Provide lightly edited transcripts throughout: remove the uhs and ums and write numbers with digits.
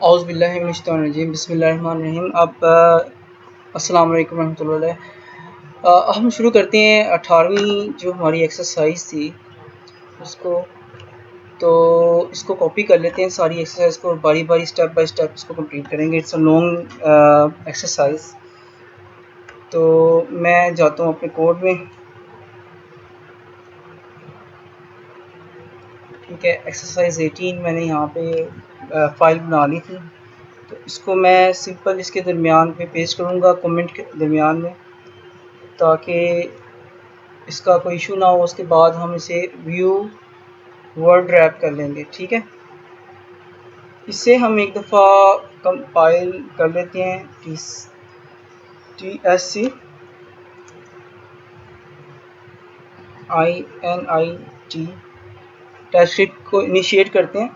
औज़ु बिल्लाहि मिनश शैतानिर रजीम बिस्मिल्लाहिर्रहमानिर्रहीम। अब अस्सलाम वालेकुम रहमतुल्लाहि। हम शुरू करते हैं 18वीं जो हमारी एक्सरसाइज थी उसको। तो इसको कॉपी कर लेते हैं सारी एक्सरसाइज को, बारी बारी स्टेप बाय स्टेप इसको कंप्लीट करेंगे। It's a long exercise. तो मैं जाता हूँ अपने कोड में। ठीक है, एक्सरसाइज 18 मैंने यहाँ पे फ़ाइल बना ली थी। तो इसको मैं सिंपल इसके दरमियान पे पेस्ट करूँगा, कमेंट के दरमियान में, ताकि इसका कोई इशू ना हो। उसके बाद हम इसे व्यू वर्ड रैप कर लेंगे। ठीक है, इसे हम एक दफ़ा कंपाइल कर लेते हैं। TSC INIT टेस्टस्क्रिप्ट को इनिशिएट करते हैं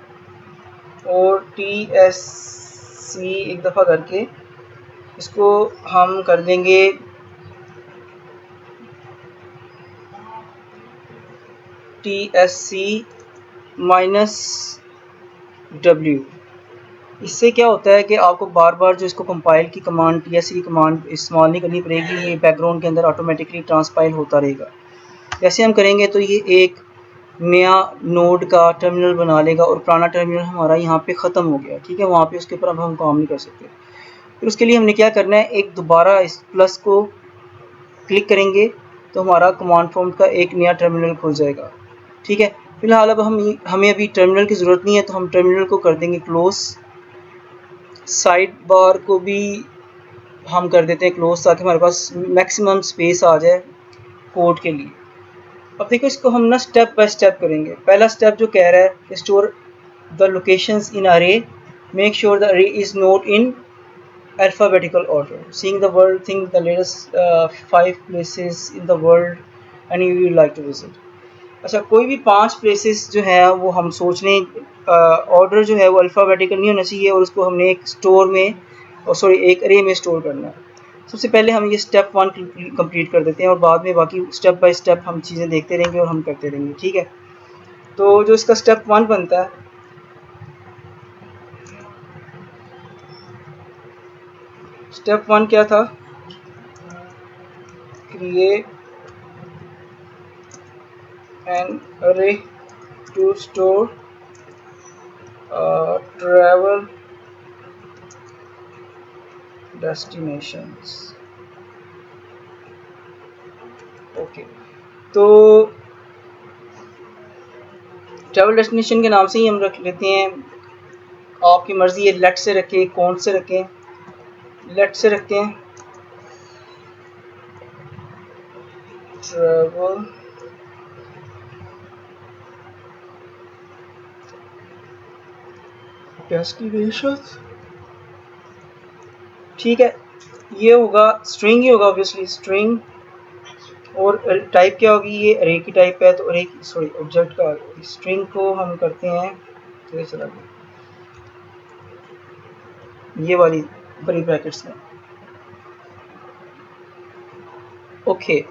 और TSC एक दफ़ा करके इसको हम कर देंगे TSC -W। इससे क्या होता है कि आपको बार बार जो इसको कंपाइल की कमांड TSC की कमांड इस्तेमाल नहीं करनी पड़ेगी। ये बैकग्राउंड के अंदर ऑटोमेटिकली ट्रांसपाइल होता रहेगा। जैसे हम करेंगे तो ये एक नया नोड का टर्मिनल बना लेगा और पुराना टर्मिनल हमारा यहाँ पे ख़त्म हो गया। ठीक है, वहाँ पे उसके ऊपर अब हम काम नहीं कर सकते। फिर उसके लिए हमने क्या करना है, एक दोबारा इस प्लस को क्लिक करेंगे तो हमारा कमांड प्रॉम्प्ट का एक नया टर्मिनल खुल जाएगा। ठीक है, फिलहाल अब हमें अभी टर्मिनल की ज़रूरत नहीं है, तो हम टर्मिनल को कर देंगे क्लोज। साइड बार को भी हम कर देते हैं क्लोज, ताकि हमारे पास मैक्सिमम स्पेस आ जाए कोड के लिए। अब देखो, इसको हम ना स्टेप बाय स्टेप करेंगे। पहला स्टेप जो कह रहा है, स्टोर द लोकेशंस इन अरे, मेक श्योर द अरे is note in alphabetical order, seeing the world, think the latest 5 places in the world and you would like to visit। अच्छा, कोई भी 5 प्लेसेस जो है वो हम सोच लें, ऑर्डर जो है वो अल्फ़ाबेटिकल नहीं होना चाहिए, और उसको हमने एक स्टोर में एक अरे में स्टोर करना है। सबसे पहले हम ये स्टेप 1 कंप्लीट कर देते हैं और बाद में बाकी स्टेप बाय स्टेप हम चीज़ें देखते रहेंगे और हम करते रहेंगे। ठीक है, तो जो इसका स्टेप 1 बनता है, स्टेप 1 क्या था, create an array to store travel destinations। Okay, तो ट्रैवल डेस्टिनेशन के नाम से ही हम रख लेते हैं। आपकी मर्ज़ी है, लेट से रखें, कौन से रखें। लेट से रखते हैं ट्रैवल डेस्टिनेशन। ठीक है, ये होगा स्ट्रिंग ही होगा, ऑब्वियसली स्ट्रिंग। और टाइप क्या होगी, ये अरे की टाइप है, तो अरे की ऑब्जेक्ट का स्ट्रिंग को हम करते हैं, तो ये चला गया ये वाली बड़ी ब्रैकेट्स में। ओके,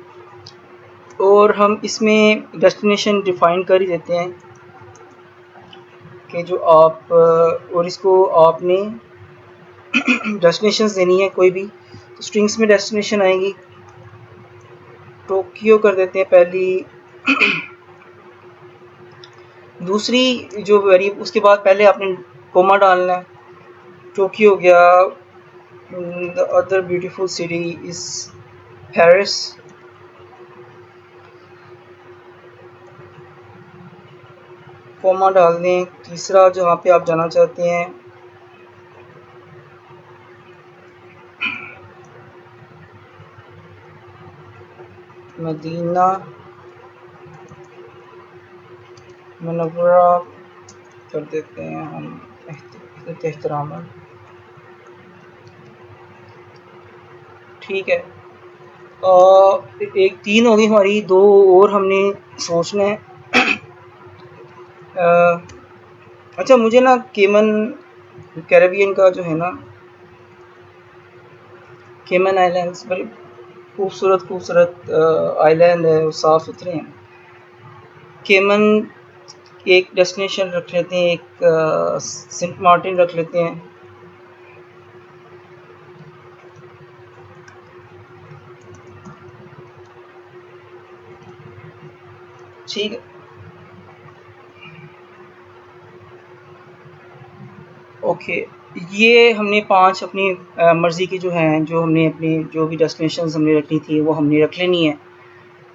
और हम इसमें डेस्टिनेशन डिफाइन कर ही देते हैं कि जो आप, और इसको आपने डेस्टिनेशंस देनी है कोई भी, तो स्ट्रिंग्स में डेस्टिनेशन आएंगी। टोक्यो कर देते हैं पहली। दूसरी जो वेरिएबल, उसके बाद पहले आपने कोमा डालना है। टोक्यो हो गया, the other beautiful city is Paris. Comma डाल दें। तीसरा जहाँ पे आप जाना चाहते हैं, मदीना मुनव्वरा कर देते हैं हम एहतरामन। ठीक है, एक 3 होगी हमारी, 2 और हमने सोचना है। अच्छा, मुझे ना केमन कैरेबियन का जो है ना, केमन आइलैंड्स बड़ी खूबसूरत आइलैंड है, साफ़ सुथरे हैं। केमन एक डेस्टिनेशन रख लेते हैं, एक सेंट मार्टिन रख लेते हैं। ठीक है, ओके। ये हमने 5 अपनी मर्ज़ी की जो हैं, जो हमने अपनी जो भी डेस्टिनेशंस हमने रखनी थी वो हमने रख लेनी है।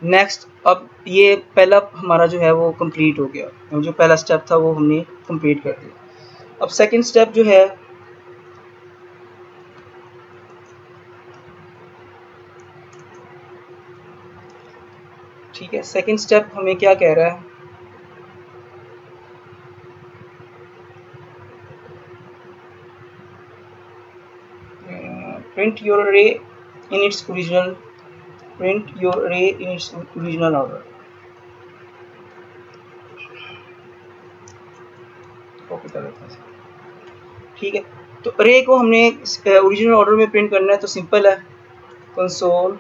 नेक्स्ट, अब ये पहला हमारा जो है वो कंप्लीट हो गया, जो पहला स्टेप था वो हमने कंप्लीट कर दिया। अब सेकंड स्टेप जो है, ठीक है, सेकंड स्टेप हमें क्या कह रहा है, print your array in its original, print your array in its original order. Copy कर लेते हैं, ठीक है। तो अरे को हमने ओरिजिनल ऑर्डर में प्रिंट करना है, तो सिंपल है, कंसोल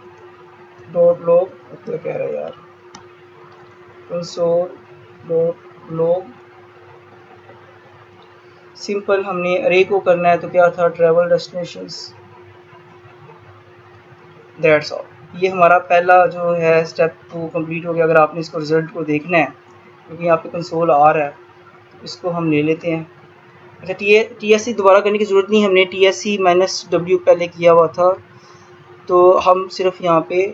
डॉट लॉग, क्या कह रहा है यार, कंसोल डॉट लॉग, सिंपल हमने अरे को करना है, तो क्या था, ट्रैवल डेस्टिनेशंस, दैट्स ऑल। ये हमारा पहला जो है स्टेप 2 कंप्लीट हो गया। अगर आपने इसको रिजल्ट को देखना है, क्योंकि यहाँ पे कंसोल आ रहा है, इसको हम ले लेते हैं। अच्छा, टी एस सी दोबारा करने की ज़रूरत नहीं, हमने T S C minus W पहले किया हुआ था, तो हम सिर्फ यहाँ पे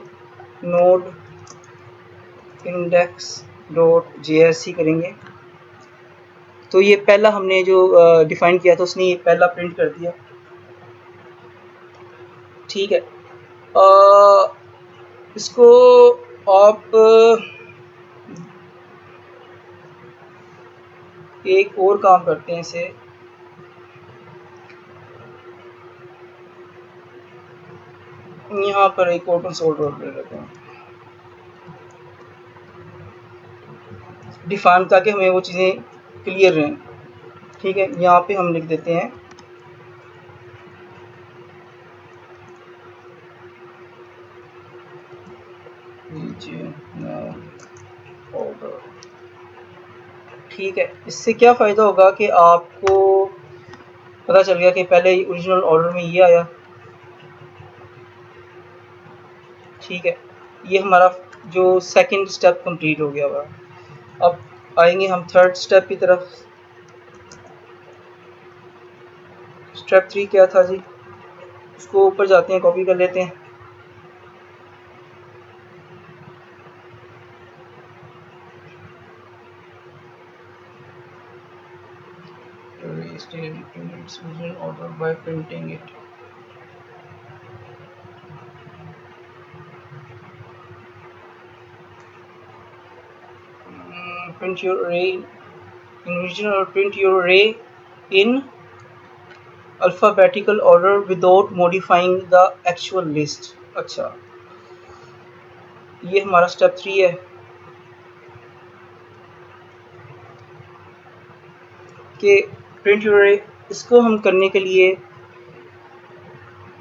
node index dot J S C करेंगे। तो ये पहला हमने जो डिफ़ाइन किया था, उसने ये पहला प्रिंट कर दिया, ठीक है। इसको आप एक और काम करते हैं, इसे यहाँ पर एक और कंसोल डॉट ले लेते हैं, डिफाइन, ताकि हमें वो चीज़ें क्लियर रहें, ठीक है। यहाँ पे हम लिख देते हैं ऑर्डर, ठीक है। इससे क्या फ़ायदा होगा कि आपको पता चल गया कि पहले ओरिजिनल ऑर्डर में ये आया, ठीक है। ये हमारा जो सेकंड स्टेप कंप्लीट हो गया हुआ। अब आएंगे हम थर्ड स्टेप की तरफ। स्टेप 3 क्या था जी, उसको ऊपर जाते हैं, कॉपी कर लेते हैं। order by printing it. Print your array in original, or print your array in alphabetical order without modifying the actual list। अच्छा, ये हमारा स्टेप 3 है कि प्रिंट योर अरे। इसको हम करने के लिए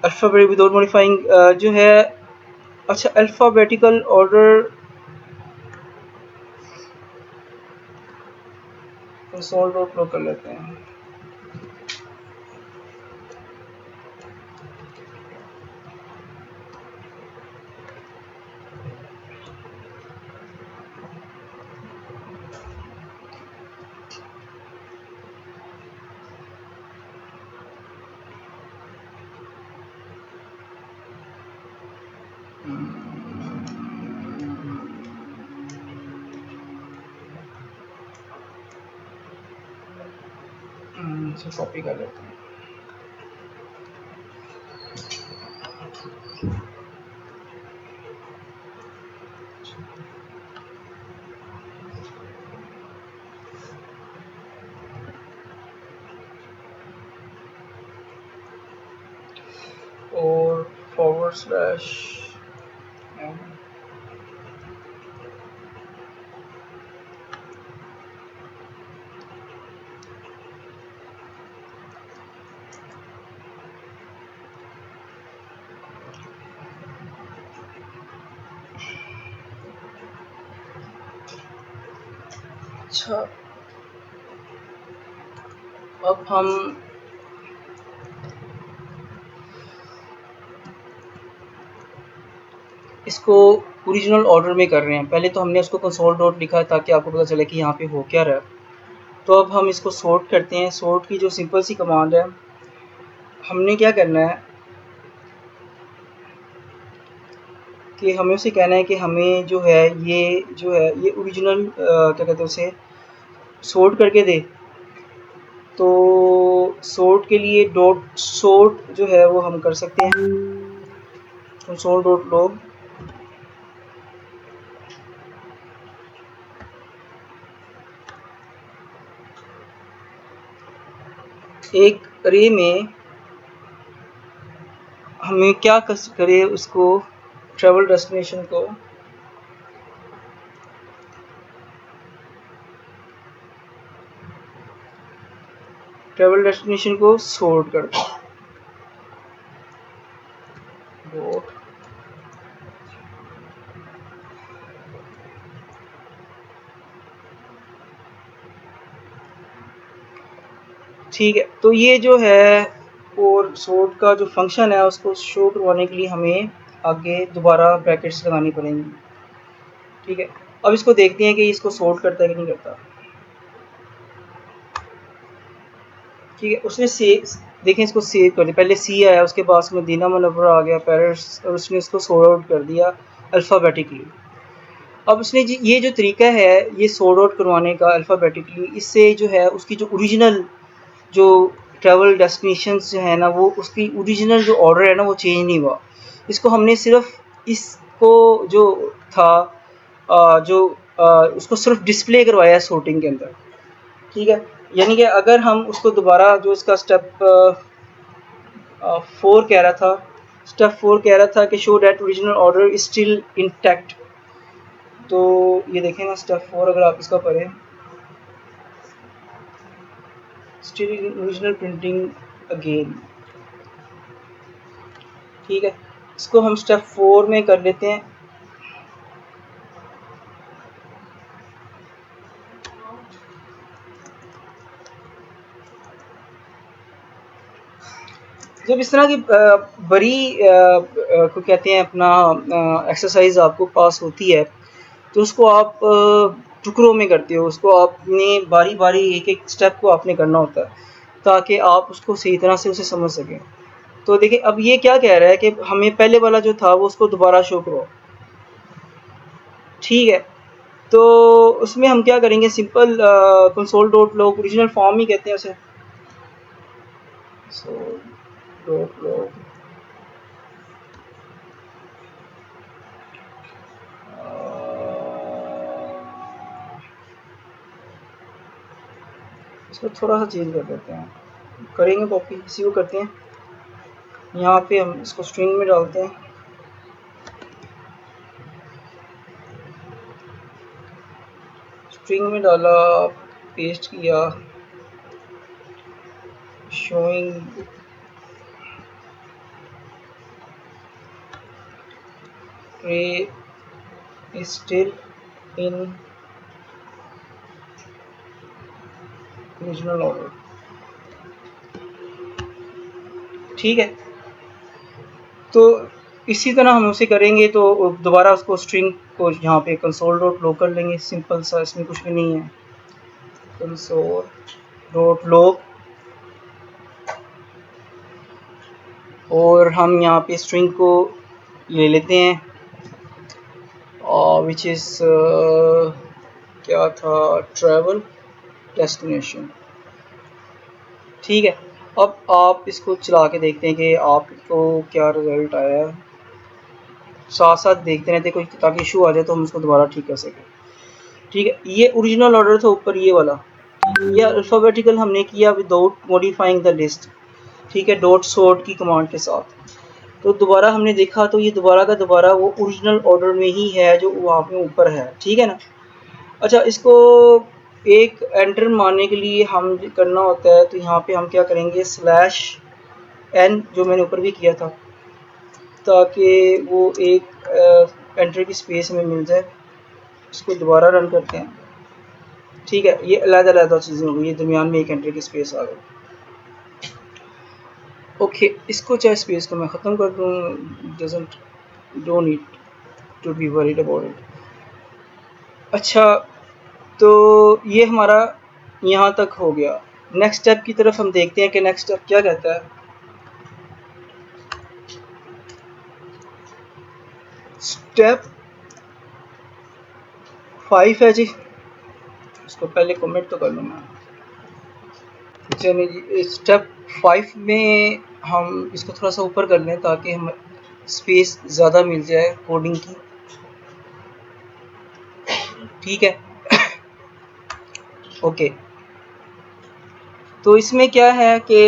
अल्फ़ाबेट विदाउट मॉडिफाइंग जो है, अच्छा, alphabetical order console dot log कर लेते हैं। इसे कॉपी कर लेते हैं। और फॉरवर्ड स्लैश अच्छा, अब हम इसको ओरिजिनल ऑर्डर में कर रहे हैं। पहले तो हमने उसको कंसोल डॉट लिखा है ताकि आपको पता चले कि यहाँ पे हो क्या रहा है। तो अब हम इसको सॉर्ट करते हैं। सॉर्ट की जो सिंपल सी कमांड है, हमने क्या करना है कि हमें उसे कहना है कि हमें जो है ये ओरिजिनल क्या कहते हैं उसे सॉर्ट करके दे। तो सॉर्ट के लिए डॉट सॉर्ट जो है वो हम कर सकते हैं कंसोल डॉट लॉग। एक अरे में हमें क्या करे उसको ट्रैवल डेस्टिनेशन को सॉर्ट कर दो। ठीक है, तो ये जो है और सॉर्ट का जो फंक्शन है उसको शो करवाने के लिए हमें आगे दोबारा ब्रैकेट्स लगानी पड़ेंगी। ठीक है, अब इसको देखते हैं कि इसको सॉर्ट करता है कि नहीं करता। ठीक है, उसने देखें इसको सेव कर दिया। पहले सी आया, उसके बाद मदीना मुनव्वरा आ गया पेरिस, और उसने इसको सॉर्ट आउट कर दिया अल्फ़ाबेटिकली। अब उसने ये जो तरीका है ये सॉर्ट आउट करवाने का अल्फ़ाबेटिकली, इससे जो है उसकी जो ओरिजिनल जो ट्रैवल डेस्टिनेशंस जो है ना, वो उसकी ओरिजिनल जो ऑर्डर है ना वो चेंज नहीं हुआ। इसको हमने सिर्फ इसको जो था उसको सिर्फ डिस्प्ले करवाया है सॉर्टिंग के अंदर। ठीक है, यानी कि अगर हम उसको दोबारा जो इसका स्टेप 4 कह रहा था, स्टेप 4 कह रहा था कि show that original order is still intact. तो ये देखें ना स्टेप 4 अगर आप इसका पढ़ें, स्टिल ओरिजिनल प्रिंटिंग अगेन। ठीक है, इसको हम स्टेप 4 में कर लेते हैं। जब इस तरह की बड़ी को कहते हैं अपना एक्सरसाइज आपको पास होती है, तो उसको आप टुकड़ों में करते हो। उसको आपने बारी बारी एक एक स्टेप को आपने करना होता है ताकि आप उसको सही तरह से उसे समझ सकें। तो देखिए अब ये क्या कह रहा है कि हमें पहले वाला जो था वो उसको दोबारा शो करो। ठीक है, तो उसमें हम क्या करेंगे, simple console dot log, original form ही कहते हैं उसे, डॉट लॉग इसको थोड़ा सा चेंज कर देते हैं, करेंगे कॉपी, इसी को करते हैं। यहाँ पे हम इसको स्ट्रिंग में डालते हैं। स्ट्रिंग में डाला, पेस्ट किया, showing tray is still in original order. ठीक है, तो इसी तरह हम उसे करेंगे। तो दोबारा उसको स्ट्रिंग को यहाँ पे कंसोल डॉट लॉग कर लेंगे, सिंपल सा, इसमें कुछ भी नहीं है। कंसोल डॉट लॉग, और हम यहाँ पे स्ट्रिंग को ले लेते हैं विच इज़ क्या था, ट्रैवल डेस्टिनेशन। ठीक है, अब आप इसको चला के देखते हैं कि आपको क्या रिज़ल्ट आया है। साथ साथ देखते रहते कोई, ताकि इशू आ जाए तो हम उसको दोबारा ठीक कर सकें। ठीक है, ये ओरिजिनल ऑर्डर था ऊपर ये वाला, ये अल्फ़ाबेटिकल हमने किया विदाउट मॉडिफाइंग द लिस्ट। ठीक है, डॉट सॉर्ट की कमांड के साथ। तो दोबारा हमने देखा तो ये दोबारा का दोबारा वो ओरिजिनल ऑर्डर में ही है जो वहाँ पे ऊपर है। ठीक है ना। अच्छा, इसको एक एंटर मारने के लिए हम करना होता है, तो यहाँ पे हम क्या करेंगे, /n जो मैंने ऊपर भी किया था, ताकि वो एक एंटर की स्पेस में मिल जाए। इसको दोबारा रन करते हैं। ठीक है, ये अलग-अलग चीज़ें हो गई, ये दरमियान में एक एंटर की स्पेस आ गई। ओके, इसको चाहे स्पेस को मैं ख़त्म कर दूँ, doesn't don't need. To be worried about it. अच्छा, तो ये हमारा यहाँ तक हो गया। नेक्स्ट स्टेप की तरफ हम देखते हैं कि नेक्स्ट स्टेप क्या कहता है। स्टेप 5 है जी, इसको पहले कमेंट तो कर लूँ मैं। चलिए जी, स्टेप 5 में हम इसको थोड़ा सा ऊपर कर लें ताकि हम स्पेस ज़्यादा मिल जाए कोडिंग की, ठीक है। ओके, तो इसमें क्या है कि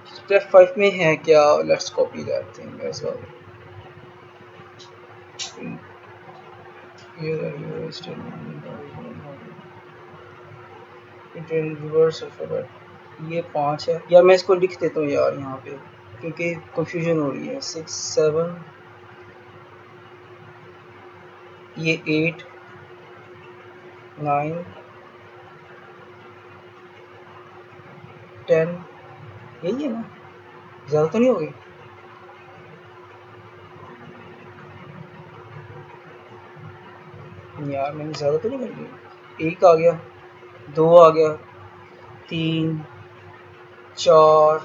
स्टेप 5 में है क्या, let's copy that thing as well. Reverse alphabet, ये 5 है, या मैं इसको लिख देता हूँ यार यहाँ पे क्योंकि कंफ्यूजन हो रही है। 6 7, ये 8 9 10, यही है ना, ज़्यादा तो नहीं हो गई। यार मैंने ज़्यादा तो नहीं कर दी। 1 आ गया, 2 आ गया, 3 4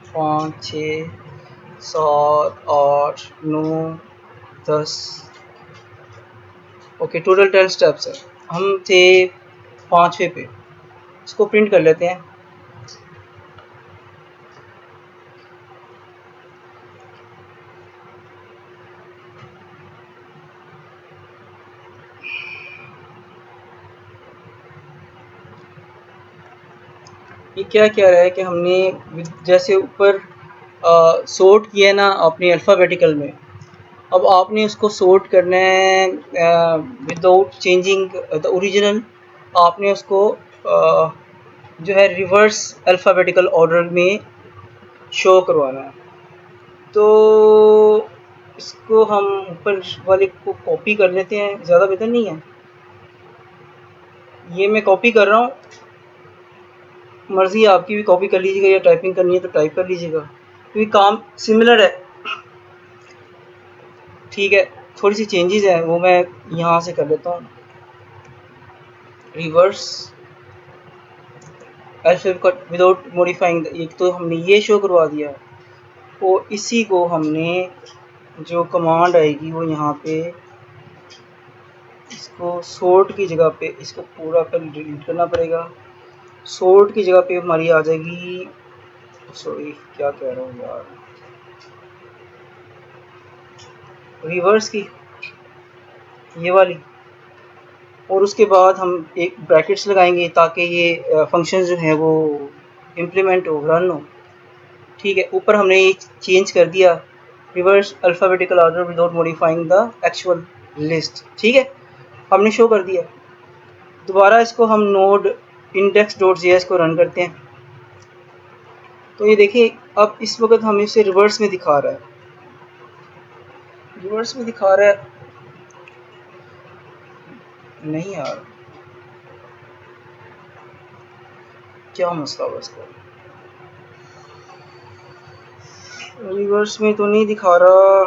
5 6 7 8 9 10। ओके, टोटल 10 स्टेप्स है। हम थे 5वें पे, इसको प्रिंट कर लेते हैं। ये क्या कह रहा है कि हमने जैसे ऊपर सॉर्ट किया ना अपनी अल्फ़ाबेटिकल में, अब आपने उसको सॉर्ट करना है विदाउट चेंजिंग द ओरिजिनल। आपने उसको जो है रिवर्स अल्फ़ाबेटिकल ऑर्डर में शो करवाना है। तो इसको हम ऊपर वाले को कॉपी कर लेते हैं, ज़्यादा बेहतर नहीं है। ये मैं कॉपी कर रहा हूँ, मर्ज़ी आपकी भी कॉपी कर लीजिएगा, या टाइपिंग करनी है तो टाइप कर लीजिएगा क्योंकि काम सिमिलर है, ठीक है। थोड़ी सी चेंजेस हैं वो मैं यहाँ से कर लेता हूँ। रिवर्स अल्फ़ाबेट विदाउट मॉडिफाइंग, एक तो हमने ये शो करवा दिया, और इसी को हमने जो कमांड आएगी वो यहाँ पे इसको सॉर्ट की जगह पे इसको पूरा कर डिलीट करना पड़ेगा। सॉर्ट की जगह पे हमारी आ जाएगी, सॉरी क्या कह रहा हूँ यार, रिवर्स की ये वाली, और उसके बाद हम एक ब्रैकेट्स लगाएंगे ताकि ये फंक्शन जो है वो इम्प्लीमेंट हो, रन हो, ठीक है। ऊपर हमने ये चेंज कर दिया, reverse alphabetical order without modifying the actual list, ठीक है, हमने शो कर दिया। दोबारा इसको हम नोड index.js को रन करते हैं, तो ये देखिए अब इस वक्त हमें इसे रिवर्स में दिखा रहा है, रिवर्स में दिखा रहा है। नहीं यार, क्या मसला हुआ इसको, रिवर्स में तो नहीं दिखा रहा।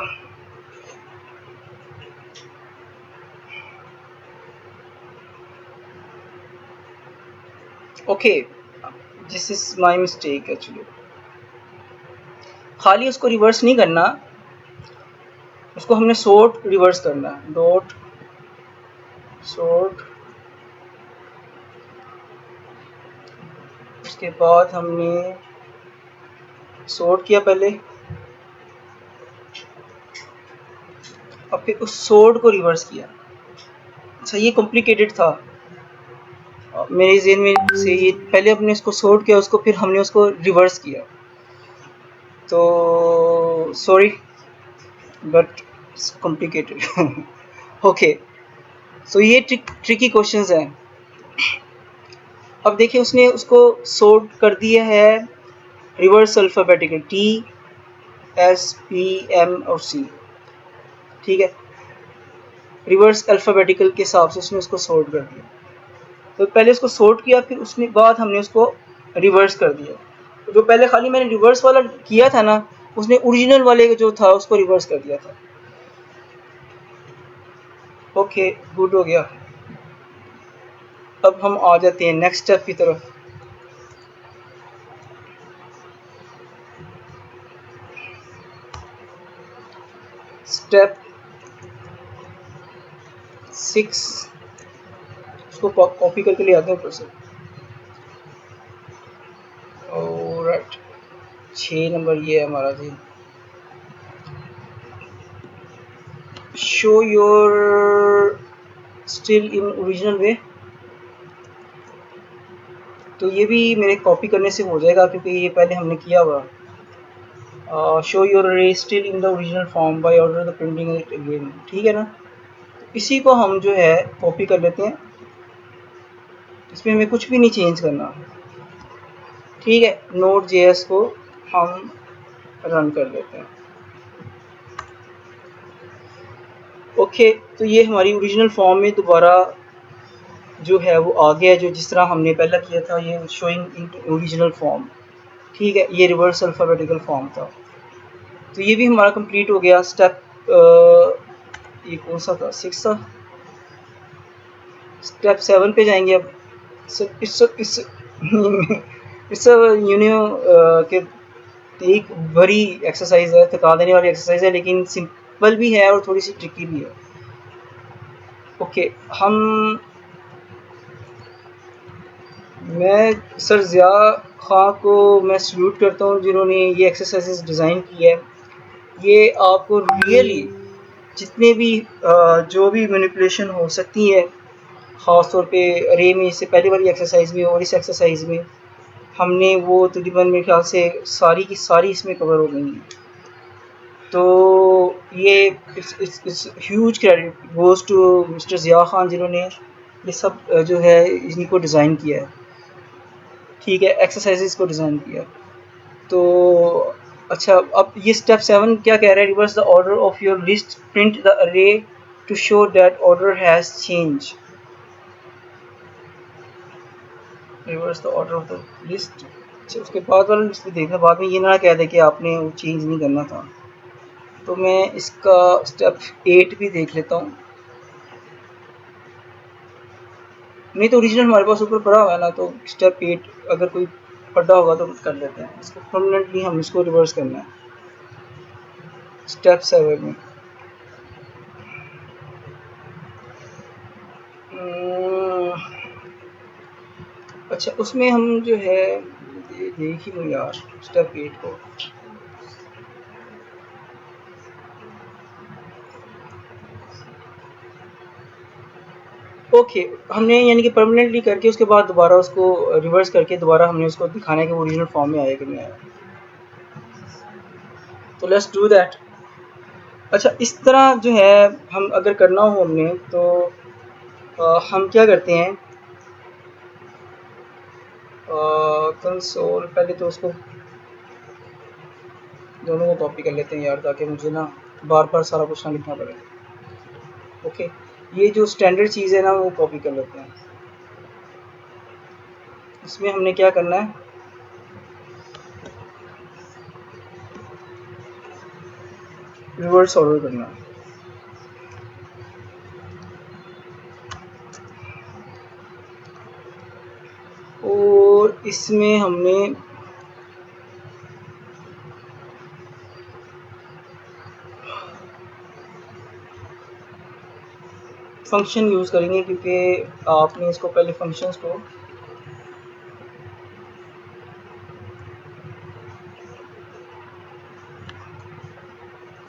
Okay, this is my mistake actually. खाली उसको रिवर्स नहीं करना, उसको हमने सॉर्ट रिवर्स करना है, डॉट सॉर्ट, उसके बाद हमने सॉर्ट किया पहले, और फिर उस सॉर्ट को रिवर्स किया। अच्छा, ये कॉम्प्लिकेटेड था मेरे ज़हन में से, ये पहले हमने इसको सॉर्ट किया, उसको फिर हमने उसको रिवर्स किया, तो sorry but it's complicated. Okay, so ये ट्रिकी क्वेश्चंस हैं। अब देखिए उसने उसको सॉर्ट कर दिया है रिवर्स अल्फ़ाबेटिकल TSPM और C, ठीक है, रिवर्स अल्फ़ाबेटिकल के हिसाब से उसने उसको सॉर्ट कर दिया। तो पहले उसको सॉर्ट किया, फिर उसके बाद हमने उसको रिवर्स कर दिया। तो जो पहले खाली मैंने रिवर्स वाला किया था ना, उसने ओरिजिनल वाले जो था उसको रिवर्स कर दिया था। ओके, गुड हो गया। अब हम आ जाते हैं नेक्स्ट स्टेप की तरफ। स्टेप 6, इसको कॉपी करके ले आते हैं ऊपर से। ऑलराइट, 6 नंबर ये है हमारा जी। Show your still in original way. तो ये भी मेरे कॉपी करने से हो जाएगा क्योंकि ये पहले हमने किया हुआ। शो योर रे still in the original form by order the printing it again, ठीक है ना। तो इसी को हम जो है कॉपी कर लेते हैं, इसमें हमें कुछ भी नहीं चेंज करना, ठीक है। Node.js को हम रन कर लेते हैं। ओके, तो ये हमारी ओरिजिनल फॉर्म में दोबारा जो है वो आ गया, जो जिस तरह हमने पहला किया था, ये शोइंग इन ओरिजिनल फॉर्म, ठीक है। ये रिवर्स अल्फ़ाबेटिकल फॉर्म था। तो ये भी हमारा कंप्लीट हो गया। स्टेप ये कौन सा था, 6 था। स्टेप 7 पे जाएंगे अब। इस यूनियो के एक बड़ी एक्सरसाइज है, थका देने वाली एक्सरसाइज है, लेकिन सिंपल भी है और थोड़ी सी ट्रिकी भी है। ओके, मैं सर ज़िया खां को मैं सल्यूट करता हूँ जिन्होंने ये एक्सरसाइजेस डिज़ाइन की है। ये आपको रियली जितने भी जो भी मैनिपुलेशन हो सकती है, ख़ास तौर पे अरे में इससे पहले वाली एक्सरसाइज में और इस एक्सरसाइज में हमने वो तकरीबन मेरे ख्याल से सारी की सारी इसमें कवर हो गई हैं। तो ये it's huge credit goes to mister Zia Khan जिन्होंने ये सब जो है इनको डिज़ाइन किया है, ठीक है, एक्सरसाइजेस को डिज़ाइन किया। तो अच्छा, अब ये स्टेप 7 क्या कह रहा है, reverse the order of your list, print the array to show that order has change. Reverse the order of the list. अच्छा, उसके बाद वाला लिस्ट भी देखना, बाद में ये ना कह दे कि आपने वो चेंज नहीं करना था। तो मैं इसका स्टेप 8 भी देख लेता हूँ। नहीं तो ओरिजिनल हमारे पास ऊपर पड़ा हुआ है ना, तो स्टेप 8 अगर कोई पढ़ा होगा तो कर लेते हैं इसको। परमानेंटली हम इसको रिवर्स करना है स्टेप 7 में। अच्छा, उसमें हम जो है देख ही लो यार स्टेप 8 को। ओके, हमने यानी कि परमानेंटली करके उसके बाद दोबारा उसको रिवर्स करके दोबारा हमने उसको दिखाना है कि वो ओरिजिनल फॉर्म में आया कि नहीं आया। तो लेट्स डू दैट। अच्छा, इस तरह जो है हम अगर करना हो हमने तो हम क्या करते हैं, कंसोल पहले तो उसको दोनों को कॉपी कर लेते हैं यार, ताकि मुझे ना बार बार सारा कुछ ना लिखना पड़े। ओके, ये जो स्टैंडर्ड चीज़ है ना वो कॉपी कर लेते हैं। इसमें हमने क्या करना है, रिवर्स ऑर्डर करना है। और इसमें हमने फंक्शन यूज़ करेंगे क्योंकि आपने इसको पहले फंक्शंस को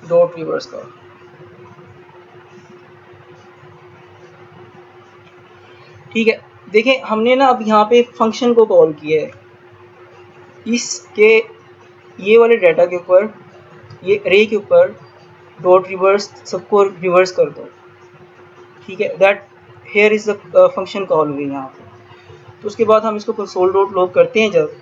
डॉट रिवर्स का। ठीक है, देखें हमने ना अब यहाँ पे फंक्शन को कॉल किया है इसके ये वाले डाटा के ऊपर, ये अरे के ऊपर डॉट रिवर्स सबको रिवर्स कर दो, ठीक है। That here is the function call हुई यहाँ पे। तो उसके बाद हम इसको कंसोल डॉट लॉग करते हैं जब,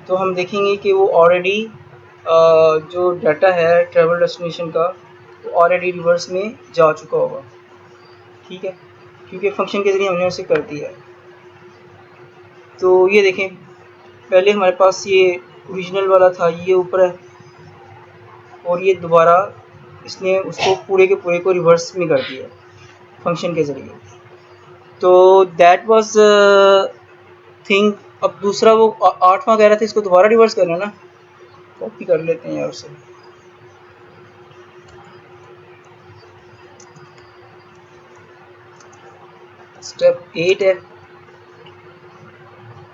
तो हम देखेंगे कि वो ऑलरेडी जो डाटा है ट्रैवल डेस्टिनेशन का वो ऑलरेडी रिवर्स में जा चुका होगा, ठीक है, क्योंकि फंक्शन के ज़रिए हमने उसे कर दिया है। तो ये देखें, पहले हमारे पास ये ओरिजिनल वाला था ये ऊपर है, और ये दोबारा इसने उसको पूरे के पूरे को रिवर्स में कर दिया फंक्शन के ज़रिए। तो दैट वाज थिंग। अब दूसरा वो 8वां कह रहा था इसको दोबारा रिवर्स करना है ना, कॉपी कर लेते हैं यार उसे। स्टेप 8 है।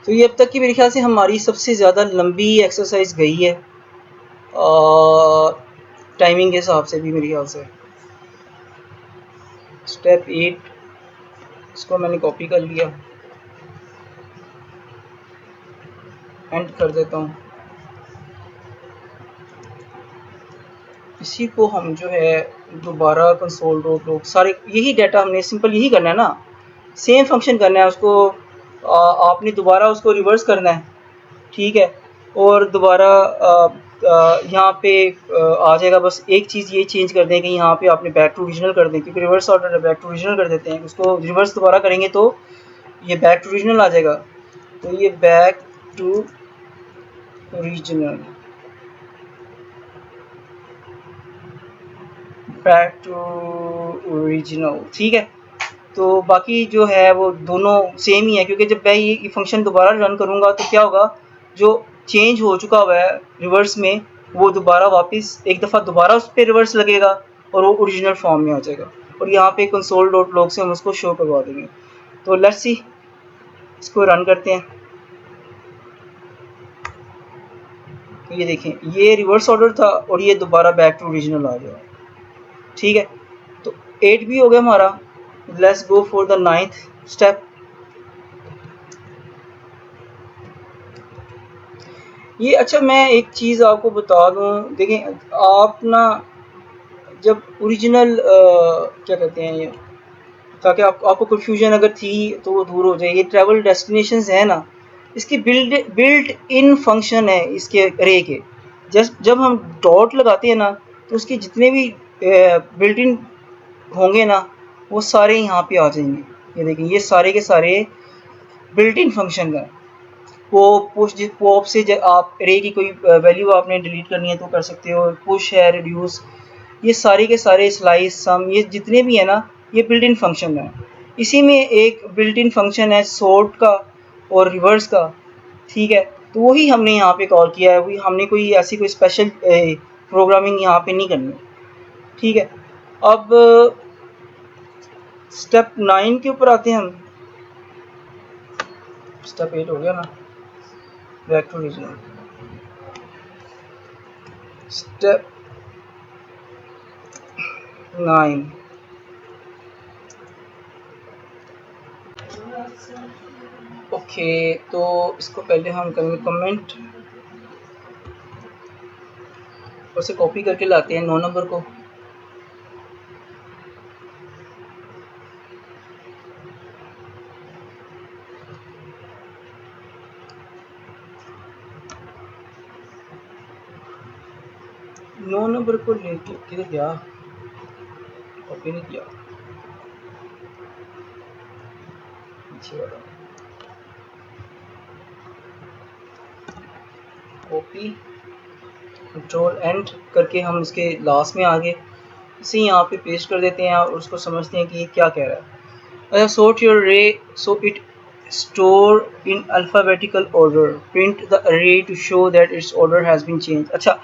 तो ये अब तक की मेरे ख्याल से हमारी सबसे ज़्यादा लंबी एक्सरसाइज गई है टाइमिंग के हिसाब से भी मेरे ख्याल से। स्टेप 8 इसको मैंने कॉपी कर लिया, एंड कर देता हूँ। इसी को हम जो है दोबारा कंसोल डॉट लॉग सारे यही डाटा हमने सिंपल यही करना है ना, सेम फंक्शन करना है उसको। आपने दोबारा उसको रिवर्स करना है, ठीक है, और दोबारा यहाँ पे आ जाएगा। बस एक चीज़ ये चेंज कर दें कि यहाँ पे आपने बैक टू ओरिजिनल कर दें, क्योंकि रिवर्स ऑर्डर है, बैक टू ओरिजिनल कर देते हैं। उसको रिवर्स दोबारा करेंगे तो ये बैक टू ओरिजिनल आ जाएगा। तो ये back to original, back to original, ठीक है। तो बाकी जो है वो दोनों सेम ही है, क्योंकि जब मैं ये फंक्शन दोबारा रन करूँगा तो क्या होगा, जो चेंज हो चुका हुआ है रिवर्स में वो दोबारा वापस एक दफ़ा दोबारा उस पर रिवर्स लगेगा और वो ओरिजिनल फॉर्म में आ जाएगा, और यहाँ पे कंसोल डॉट लॉग से हम उसको शो करवा देंगे। तो लेट्स सी, इसको रन करते हैं। तो ये देखें, ये रिवर्स ऑर्डर था और ये दोबारा बैक टू ओरिजिनल आ गया, ठीक है। तो 8 भी हो गया हमारा। Let's go for the 9th step. ये अच्छा, मैं एक चीज़ आपको बता दूं, देखें आप ना जब ओरिजिनल क्या कहते हैं ये, ताकि आपको कन्फ्यूजन अगर थी तो वो दूर हो जाए। ये ट्रैवल डेस्टिनेशंस है ना, इसकी बिल्ट इन फंक्शन है इसके अरे के। जब हम डॉट लगाते हैं ना तो उसके जितने भी बिल्ट इन होंगे ना वो सारे यहाँ पे आ जाएंगे। ये देखिए, ये सारे के सारे बिल्ट इन फंक्शन है। पॉप से आप अरे की कोई वैल्यू आपने डिलीट करनी है तो कर सकते हो। पुश है, रिड्यूस, ये सारे के सारे, स्लाइस, सम, ये जितने भी है ना ये बिल्ट इन फंक्शन है। इसी में एक बिल्ट इन फंक्शन है सॉर्ट का और रिवर्स का, ठीक है। तो वही हमने यहाँ पे कॉल किया है, वही हमने कोई ऐसी कोई स्पेशल प्रोग्रामिंग यहाँ पे नहीं करनी, ठीक है। अब स्टेप 9 के ऊपर आते हैं हम। स्टेप 8 हो गया ना, back to original. Step 9, okay. तो इसको पहले हम करेंगे कमेंट, उसे कॉपी करके लाते हैं 9 नंबर को। नौ नंबर को लेके किधर गया, कॉपी नहीं किया, पीछे वाला कॉपी, कंट्रोल एंड करके हम इसके लास्ट में आ गए। इसे यहाँ पे पेस्ट कर देते हैं और उसको समझते हैं कि ये क्या कह रहा है। अच्छा, sort your array so it store in alphabetical order, print the array to show that its order has been changed। अच्छा,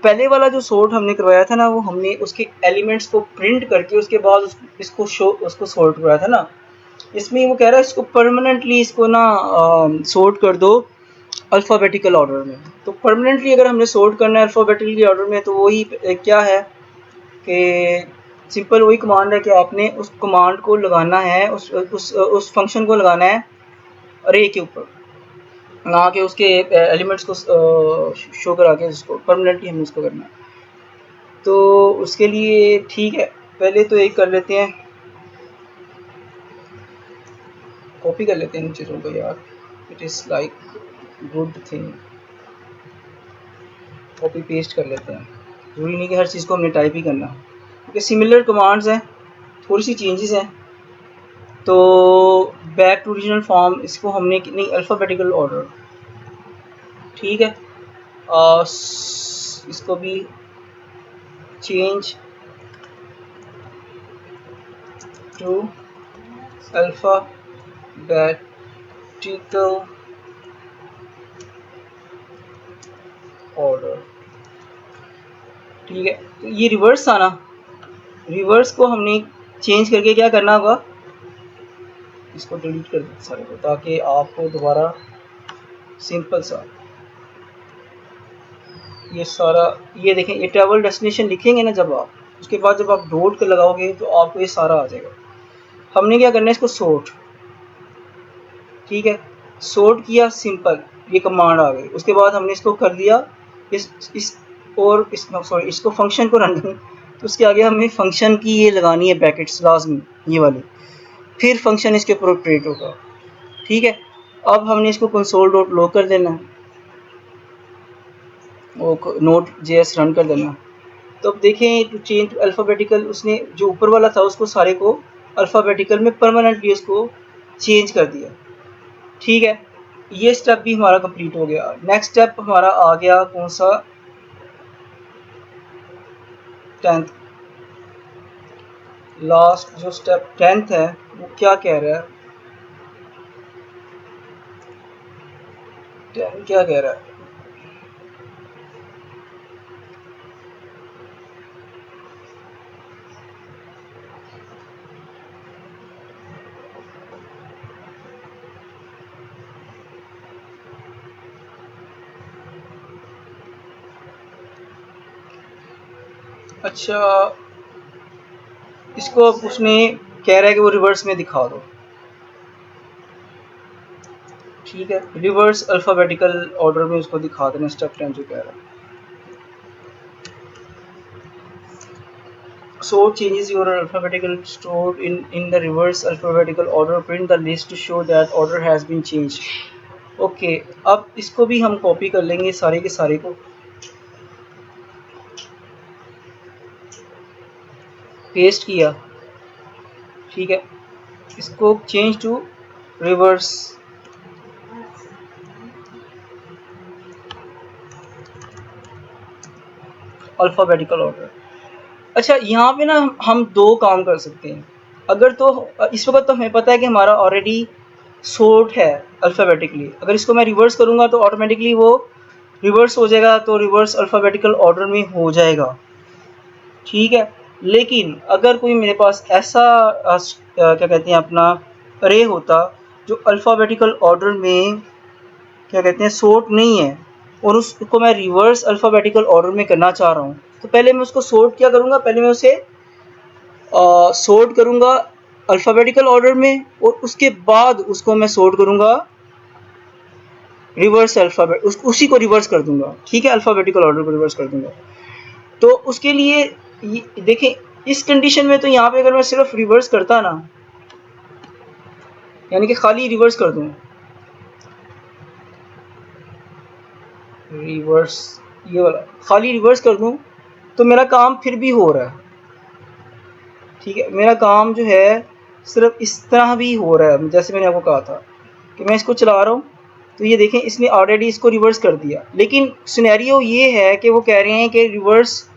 पहले वाला जो सॉर्ट हमने करवाया था ना, वो हमने उसके एलिमेंट्स को प्रिंट करके उसके बाद इसको उसको सॉर्ट करवाया था ना। इसमें वो कह रहा है इसको परमानेंटली इसको ना सॉर्ट कर दो अल्फ़ाबेटिकल ऑर्डर में। तो परमानेंटली अगर हमने सॉर्ट करना है अल्फ़ाबेटिकल ऑर्डर में तो वही क्या है कि सिंपल वही कमांड है कि आपने उस कमांड को लगाना है, उस फंक्शन को लगाना है अरे के ऊपर, ना कि उसके एलिमेंट्स को शो करा के उसको परमानेंटली हमने उसको करना है। तो उसके लिए ठीक है, पहले तो एक कर लेते हैं, कॉपी कर लेते हैं इन चीज़ों को यार, it is like good thing. Copy paste कर लेते हैं, ज़रूरी नहीं कि हर चीज़ को हमने टाइप ही करना, क्योंकि सिमिलर कमांड्स हैं, थोड़ी सी चेंजेस हैं। तो बैक टू ओरिजिनल फॉर्म इसको हमने नहीं, अल्फ़ाबेटिकल ऑर्डर, ठीक है। इसको भी चेंज टू अल्फाबेटिकल ऑर्डर। ठीक है, तो ये रिवर्स था ना, रिवर्स को हमने चेंज करके क्या करना होगा, इसको डिलीट कर देते सारे को ताकि आपको दोबारा सिंपल सा ये सारा, ये देखें ये ट्रैवल डेस्टिनेशन लिखेंगे ना जब आप, उसके बाद जब आप डॉट के लगाओगे तो आपको ये सारा आ जाएगा। हमने क्या करना है, इसको सॉर्ट, ठीक है, सॉर्ट किया, सिंपल ये कमांड आ गई। उसके बाद हमने इसको कर दिया इस और इस सॉरी इसको फंक्शन को रन करना, तो उसके आगे हमें फंक्शन की ये लगानी है ब्रैकेट्स लाजमी, ये वाली, फिर फंक्शन इसके ऊपर ऑपरेट होगा। ठीक है, अब हमने इसको कंसोल डॉट लॉग कर देना है, वो नोट जेएस रन कर देना। तो अब देखें टू चेंज टू अल्फ़ाबेटिकल, उसने जो ऊपर वाला था उसको सारे को अल्फ़ाबेटिकल में परमानेंटली उसको चेंज कर दिया। ठीक है, ये स्टेप भी हमारा कंप्लीट हो गया। नेक्स्ट स्टेप हमारा आ गया कौन सा, 10th, लास्ट जो स्टेप 10th है वो क्या कह रहा है, 10 क्या कह रहा है, अच्छा इसको अब उसने कह रहा है कि वो रिवर्स में दिखा दो। ठीक है, रिवर्स अल्फ़ाबेटिकल ऑर्डर में उसको दिखा देना, स्टेप 10 जो कह रहा है। Sort changes your alphabetical stored in the reverse alphabetical order. Print the list to show that order has been changed. Okay, अब इसको भी हम कॉपी कर लेंगे सारे के सारे को, पेस्ट किया। ठीक है, इसको change to reverse alphabetical order. अच्छा, यहाँ पे ना हम दो काम कर सकते हैं। अगर तो इस वक्त तो हमें पता है कि हमारा ऑलरेडी सॉर्ट है अल्फ़ाबेटिकली, अगर इसको मैं रिवर्स करूँगा तो ऑटोमेटिकली वो रिवर्स हो जाएगा, तो रिवर्स अल्फ़ाबेटिकल ऑर्डर में हो जाएगा। ठीक है, लेकिन अगर कोई मेरे पास ऐसा क्या कहते हैं अपना अरे होता जो अल्फ़ाबेटिकल ऑर्डर में क्या कहते हैं सॉर्ट नहीं है, और उसको मैं रिवर्स अल्फ़ाबेटिकल ऑर्डर में करना चाह रहा हूँ, तो पहले मैं उसको सॉर्ट क्या करूँगा, पहले मैं उसे सॉर्ट करूँगा अल्फ़ाबेटिकल ऑर्डर में, और उसके बाद उसको मैं सॉर्ट करूँगा रिवर्स अल्फ़ाबेट, उसी को रिवर्स कर दूँगा। ठीक है, अल्फ़ाबेटिकल ऑर्डर को रिवर्स कर दूँगा। तो उसके लिए देखें इस कंडीशन में तो यहाँ पे अगर मैं सिर्फ रिवर्स करता ना, यानी कि खाली रिवर्स कर दूँ, रिवर्स ये वाला खाली रिवर्स कर दूं, तो मेरा काम फिर भी हो रहा है। ठीक है, मेरा काम जो है सिर्फ इस तरह भी हो रहा है, जैसे मैंने आपको कहा था कि मैं इसको चला रहा हूँ, तो ये देखें इसने ऑलरेडी इसको रिवर्स कर दिया। लेकिन सिनेरियो ये है कि वो कह रहे हैं कि रिवर्स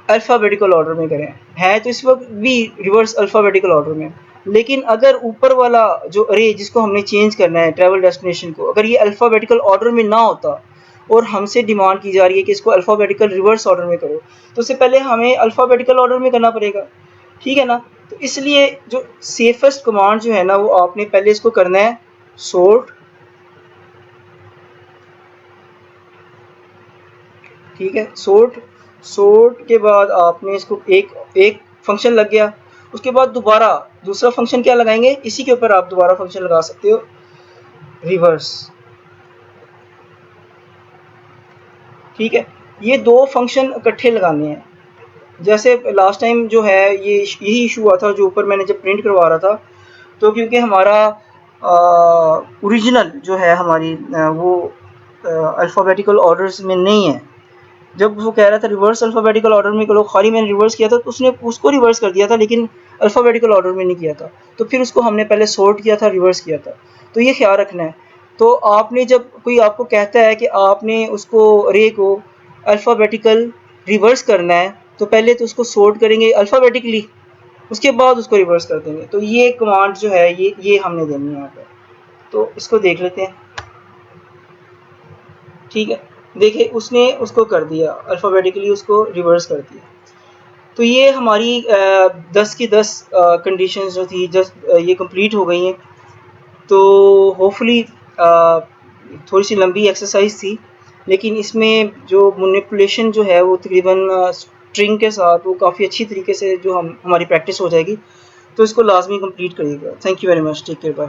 अल्फ़ाबेटिकल ऑर्डर में करें, है तो इस वक्त भी रिवर्स अल्फ़ाबेटिकल ऑर्डर में, लेकिन अगर ऊपर वाला जो अरे जिसको हमने चेंज करना है ट्रैवल डेस्टिनेशन को, अगर ये अल्फ़ाबेटिकल ऑर्डर में ना होता और हमसे डिमांड की जा रही है कि इसको अल्फ़ाबेटिकल रिवर्स ऑर्डर में करो, तो उससे पहले हमें अल्फ़ाबेटिकल ऑर्डर में करना पड़ेगा। ठीक है ना, तो इसलिए जो सेफेस्ट कमांड जो है ना, वो आपने पहले इसको करना है सॉर्ट। ठीक है, सॉर्ट के बाद आपने इसको एक फंक्शन लग गया, उसके बाद दोबारा दूसरा फंक्शन क्या लगाएंगे, इसी के ऊपर आप दोबारा फंक्शन लगा सकते हो रिवर्स। ठीक है, ये दो फंक्शन इकट्ठे लगाने हैं। जैसे लास्ट टाइम जो है ये यही इशू हुआ था, जो ऊपर मैंने जब प्रिंट करवा रहा था, तो क्योंकि हमारा ओरिजिनल जो है हमारी वो अल्फ़ाबेटिकल ऑर्डर्स में नहीं है। जब वो कह रहा था रिवर्स अल्फ़ाबेटिकल ऑर्डर में करो, खाली मैंने रिवर्स किया था तो उसने उसको रिवर्स कर दिया था, लेकिन अल्फ़ाबेटिकल ऑर्डर में नहीं किया था, तो फिर उसको हमने पहले सॉर्ट किया था, रिवर्स किया था। तो ये ख्याल रखना है। तो आपने जब कोई आपको कहता है कि आपने उसको रे को अल्फ़ाबेटिकल रिवर्स करना है, तो पहले तो उसको सॉर्ट करेंगे अल्फ़ाबेटिकली, उसके बाद उसको रिवर्स कर देंगे। तो ये कमांड जो है ये हमने देनी है यहाँ पर। तो इसको देख लेते हैं। ठीक है, देखिए उसने उसको कर दिया अल्फ़ाबेटिकली, उसको रिवर्स कर दिया। तो ये हमारी 10 की 10 कंडीशंस जो थी ये कंप्लीट हो गई हैं। तो होपफुली थोड़ी सी लंबी एक्सरसाइज थी, लेकिन इसमें जो मैनिपुलेशन जो है वो तकरीबन स्ट्रिंग के साथ वो काफ़ी अच्छी तरीके से जो हमारी प्रैक्टिस हो जाएगी। तो इसको लाजमी कंप्लीट करिएगा। Thank you very much, take care, bye.